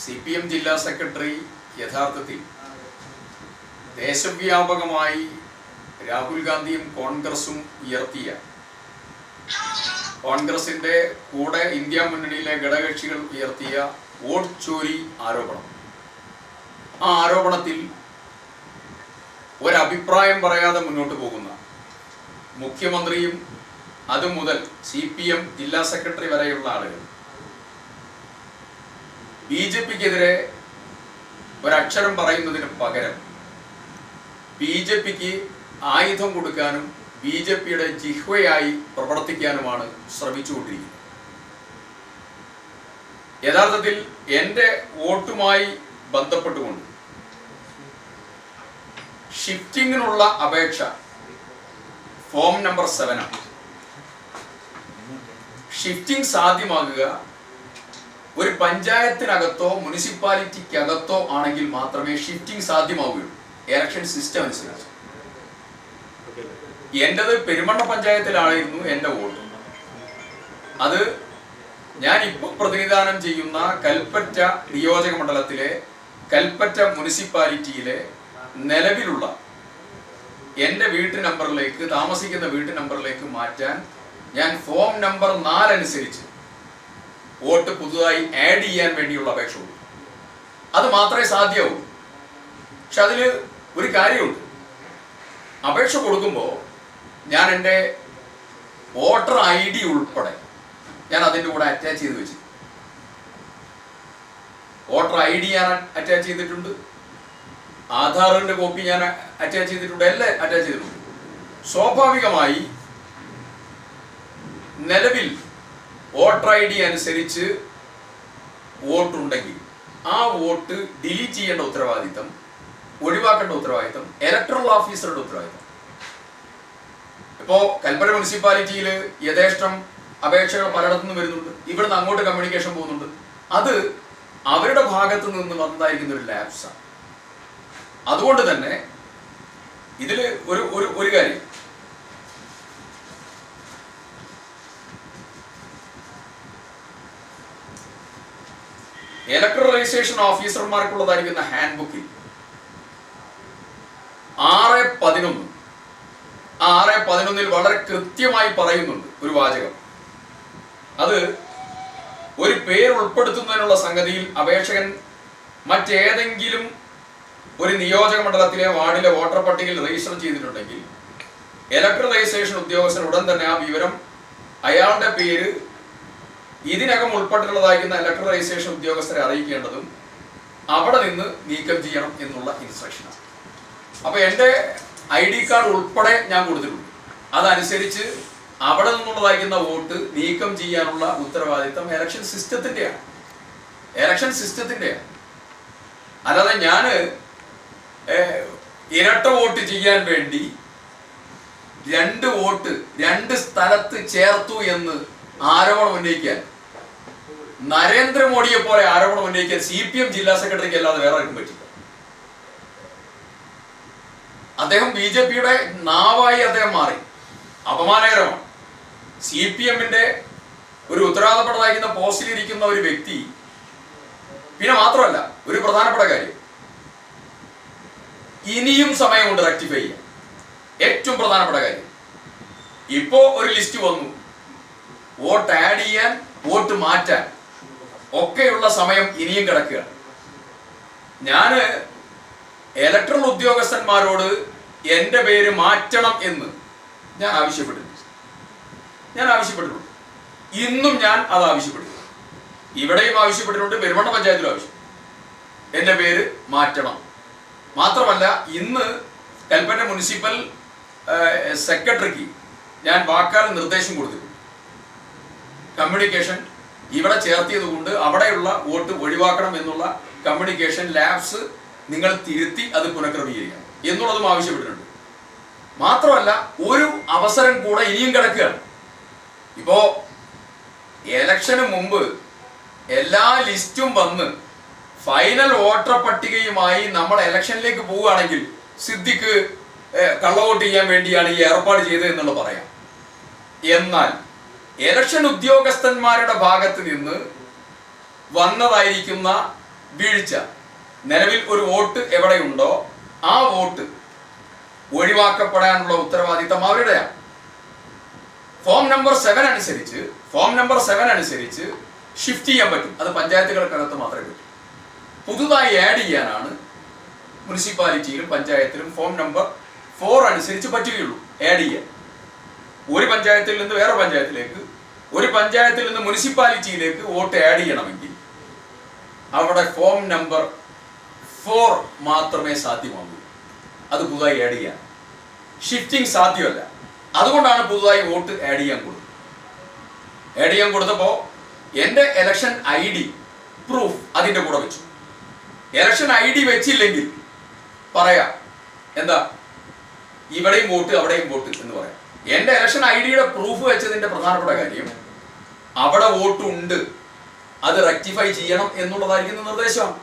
CPM ജില്ലാ secretary യഥാർത്ഥത്തിൽ ദേശവ്യാപകമായി രാഹുൽ ഗാന്ധിയും കോൺഗ്രസും ഉയർത്തിയ കോൺഗ്രസിന്റെ കൂടെ ഇന്ത്യ മുന്നണിയിലെ ഘടകകക്ഷികൾ ഉയർത്തിയ വോട്ട് ചോരി ആരോപണം. ആ ആരോപണത്തിൽ ഒരഭിപ്രായം പറയാതെ മുന്നോട്ട് പോകുന്ന മുഖ്യമന്ത്രിയും അതുമുതൽ CPM ജില്ലാ സെക്രട്ടറി വരെയുള്ള ആളുകൾ BJPക്കെതിരെ ഒരക്ഷരം പറയുന്നതിന് പകരം BJPക്ക് ആയുധം കൊടുക്കാനും BJPയുടെ ജിഹ്വയായി പ്രവർത്തിക്കാനുമാണ് ശ്രമിച്ചുകൊണ്ടിരിക്കുന്നത്. യഥാർത്ഥത്തിൽ എൻ്റെ വോട്ടുമായി ബന്ധപ്പെട്ടുകൊണ്ട് ഷിഫ്റ്റിങ്ങിനുള്ള അപേക്ഷ ഫോം നമ്പർ 7 ആണ്. ഷിഫ്റ്റിംഗ് സാധ്യമാകുക ഒരു പഞ്ചായത്തിനകത്തോ മുനിസിപ്പാലിറ്റിക്കകത്തോ ആണെങ്കിൽ മാത്രമേ ഷിഫ്റ്റിംഗ് സാധ്യമാവുകയുള്ളൂ, ഇലക്ഷൻ സിസ്റ്റം അനുസരിച്ച്. എൻ്റെത് പെരുമണ്ണ പഞ്ചായത്തിലായിരുന്നു എൻ്റെ വോട്ട്. അത് ഞാൻ ഇപ്പോൾ പ്രതിനിധാനം ചെയ്യുന്ന കൽപ്പറ്റ നിയോജക മണ്ഡലത്തിലെ കൽപ്പറ്റ മുനിസിപ്പാലിറ്റിയിലെ നിലവിലുള്ള എൻ്റെ വീട്ടു നമ്പറിലേക്ക്, താമസിക്കുന്ന വീട്ടു നമ്പറിലേക്ക് മാറ്റാൻ ഞാൻ ഫോം നമ്പർ 4 അനുസരിച്ച് വോട്ട് പുതുതായി ആഡ് ചെയ്യാൻ വേണ്ടിയുള്ള അപേക്ഷ കൊടുത്തു. അത് മാത്രമേ സാധ്യമാവൂ. പക്ഷെ അതിൽ ഒരു കാര്യമുണ്ട്. അപേക്ഷ കൊടുക്കുമ്പോൾ ഞാൻ എൻ്റെ വോട്ടർ ID ഉൾപ്പെടെ ഞാൻ അതിൻ്റെ കൂടെ അറ്റാച്ച് ചെയ്ത് വെച്ചു. വോട്ടർ ID ഞാൻ അറ്റാച്ച് ചെയ്തിട്ടുണ്ട്, ആധാറിൻ്റെ കോപ്പി ഞാൻ അറ്റാച്ച് ചെയ്തിട്ടുണ്ട്, എല്ലാം അറ്റാച്ച് ചെയ്തിട്ടുണ്ട്. സ്വാഭാവികമായി നിലവിൽ വോട്ടർ ID അനുസരിച്ച് വോട്ടുണ്ടെങ്കിൽ ആ വോട്ട് ഡിലീറ്റ് ചെയ്യേണ്ട ഉത്തരവാദിത്തം, ഒഴിവാക്കേണ്ട ഉത്തരവാദിത്തം ഇലക്ടറൽ ഓഫീസറുടെ ഉത്തരവാദിത്തം. ഇപ്പോൾ കൽപ്പറ്റ മുനിസിപ്പാലിറ്റിയിൽ യഥേഷ്ടം അപേക്ഷകൾ പലയിടത്തുനിന്ന് വരുന്നുണ്ട്. ഇവിടുന്ന് അങ്ങോട്ട് കമ്മ്യൂണിക്കേഷൻ പോകുന്നുണ്ട്. അത് അവരുടെ ഭാഗത്ത് നിന്ന് വന്നതായിരിക്കുന്ന ഒരു ലാപ്സാണ്. അതുകൊണ്ട് തന്നെ ഇതിൽ ഒരു കാര്യം, ഇലക്ടറൽ രജിസ്ട്രേഷൻ ഓഫീസർമാർക്കുള്ളതായിരിക്കുന്ന ഹാൻഡ് ബുക്കിൽ 6.11 വളരെ കൃത്യമായി പറയുന്നുണ്ട് ഒരു വാചകം. അത് ഒരു പേര് ഉൾപ്പെടുത്തുന്നതിനുള്ള സംഗതിയിൽ അപേക്ഷകൻ മറ്റേതെങ്കിലും ഒരു നിയോജക മണ്ഡലത്തിലെ വാർഡിലെ വോട്ടർ പട്ടികയിൽ രജിസ്റ്റർ ചെയ്തിട്ടുണ്ടെങ്കിൽ ഇലക്ടറൽ രജിസ്ട്രേഷൻ ഉദ്യോഗസ്ഥൻ ഉടൻ തന്നെ ആ വിവരം അയാളുടെ പേര് ഇതിനകം ഉൾപ്പെട്ടിട്ടുള്ളതായിരിക്കുന്ന ഇലക്ടറൽ രജിസ്ട്രേഷൻ ഉദ്യോഗസ്ഥരെ അറിയിക്കേണ്ടതും അവിടെ നിന്ന് നീക്കം ചെയ്യണം എന്നുള്ള ഇൻസ്ട്രക്ഷനാണ്. അപ്പോൾ എൻ്റെ ID കാർഡ് ഉൾപ്പെടെ ഞാൻ കൊടുത്തിട്ടുണ്ട്. അതനുസരിച്ച് അവിടെ നിന്നുള്ളതായിരിക്കുന്ന വോട്ട് നീക്കം ചെയ്യാനുള്ള ഉത്തരവാദിത്തം ഇലക്ഷൻ സിസ്റ്റത്തിൻ്റെയാണ്. അല്ലാതെ ഞാൻ ഇരട്ട വോട്ട് ചെയ്യാൻ വേണ്ടി 2 വോട്ട് 2 സ്ഥലത്ത് ചേർത്തു എന്ന് ആരോപണം ഉന്നയിക്കാൻ, നരേന്ദ്രമോദിയെ പോലെ ആരോപണം ഉന്നയിക്കാൻ CPM ജില്ലാ സെക്രട്ടറിക്ക് അല്ലാതെ വേറെ ആർക്കും പറ്റില്ല. അദ്ദേഹം BJPയുടെ നാവായി അദ്ദേഹം മാറി. അപമാനകരമാണ്. CPMന്റെ ഒരു ഉത്തരവാദപ്പെട്ടതായിരിക്കുന്ന പോസ്റ്റിലിരിക്കുന്ന ഒരു വ്യക്തി. പിന്നെ മാത്രമല്ല, ഒരു പ്രധാനപ്പെട്ട കാര്യം, ഇനിയും സമയമുണ്ട് റെക്ടിഫൈ ചെയ്യാൻ. ഏറ്റവും പ്രധാനപ്പെട്ട കാര്യം, ഇപ്പോ ഒരു ലിസ്റ്റ് വന്നു. വോട്ട് ആഡ് ചെയ്യാൻ, വോട്ട് മാറ്റാൻ ഒക്കെയുള്ള സമയം ഇനിയും കിടക്കുകയാണ്. ഞാൻ ഇലക്ടറൽ ഉദ്യോഗസ്ഥന്മാരോട് എൻ്റെ പേര് മാറ്റണം എന്ന് ഞാൻ ആവശ്യപ്പെട്ടിട്ടുണ്ട്. ഇന്നും ഞാൻ അത് ആവശ്യപ്പെട്ടു. ഇവിടെയും ആവശ്യപ്പെട്ടിട്ടുണ്ട്, പെരുമണ്ണ പഞ്ചായത്തിലും ആവശ്യം. എൻ്റെ പേര് മാറ്റണം. മാത്രമല്ല, ഇന്ന് കൽപ്പറ്റ മുനിസിപ്പൽ സെക്രട്ടറിക്ക് ഞാൻ വാക്കാൽ നിർദ്ദേശം കൊടുത്തിട്ടുണ്ട്. കമ്മ്യൂണിക്കേഷൻ ഇവിടെ ചേർത്തിയത് കൊണ്ട് അവിടെയുള്ള വോട്ട് ഒഴിവാക്കണം എന്നുള്ള കമ്മ്യൂണിക്കേഷൻ ലാബ്സ് നിങ്ങൾ തിരുത്തി അത് പുനഃക്രമീകരിക്കണം എന്നുള്ളതും ആവശ്യപ്പെട്ടിട്ടുണ്ട്. മാത്രമല്ല, ഒരു അവസരം കൂടെ ഇനിയും കിടക്കുകയാണ്. ഇപ്പോ ഇലക്ഷന് മുമ്പ് എല്ലാ ലിസ്റ്റും വന്ന് ഫൈനൽ വോട്ടർ പട്ടികയുമായി നമ്മൾ ഇലക്ഷനിലേക്ക് പോവുകയാണെങ്കിൽ സിദ്ദിഖ് കള്ളവോട്ട് ചെയ്യാൻ വേണ്ടിയാണ് ഈ ഏർപ്പാട് ചെയ്തത് എന്നുള്ളത് പറയാം. എന്നാൽ ഇലക്ഷൻ ഉദ്യോഗസ്ഥന്മാരുടെ ഭാഗത്ത് നിന്ന് വന്നതായിരിക്കുന്ന വീഴ്ച, നിലവിൽ ഒരു വോട്ട് എവിടെയുണ്ടോ ആ വോട്ട് ഒഴിവാക്കപ്പെടാനുള്ള ഉത്തരവാദിത്തം അവരുടെയാണ്. ഫോം നമ്പർ 7 അനുസരിച്ച് ഷിഫ്റ്റ് ചെയ്യാൻ പറ്റും. അത് പഞ്ചായത്തുകൾക്കകത്ത് മാത്രമേ പറ്റൂ. പുതുതായി ആഡ് ചെയ്യാനാണ് മുനിസിപ്പാലിറ്റിയിലും പഞ്ചായത്തിലും ഫോം നമ്പർ 4 അനുസരിച്ച് പറ്റുകയുള്ളൂ. ആഡ് ചെയ്യാൻ ഒരു പഞ്ചായത്തിൽ നിന്ന് വേറെ പഞ്ചായത്തിലേക്ക്, ഒരു പഞ്ചായത്തിൽ നിന്ന് മുനിസിപ്പാലിറ്റിയിലേക്ക് വോട്ട് ആഡ് ചെയ്യണമെങ്കിൽ അവിടെ ഫോം നമ്പർ 4 മാത്രമേ സാധ്യമാകൂ. അത് പുതുതായി ആഡ് ചെയ്യാൻ. ഷിഫ്റ്റിംഗ് സാധ്യമല്ല. അതുകൊണ്ടാണ് പുതുതായി വോട്ട് ആഡ് ചെയ്യാൻ കൊടുത്തപ്പോൾ എൻ്റെ ഇലക്ഷൻ ID പ്രൂഫ് അതിൻ്റെ കൂടെ വെച്ചു. ഇലക്ഷൻ ID വെച്ചില്ലെങ്കിൽ പറയാം എന്താ, ഇവിടെയും വോട്ട് അവിടെയും വോട്ട് എന്ന് പറയാം. എൻ്റെ ഇലക്ഷൻ ID-യുടെ പ്രൂഫ് വെച്ചതിൻ്റെ പ്രധാനപ്പെട്ട കാര്യം അവിടെ വോട്ട് ഉണ്ട്, അത് റെക്ടിഫൈ ചെയ്യണം എന്നുള്ളതായിരിക്കുന്ന നിർദ്ദേശമാണ്.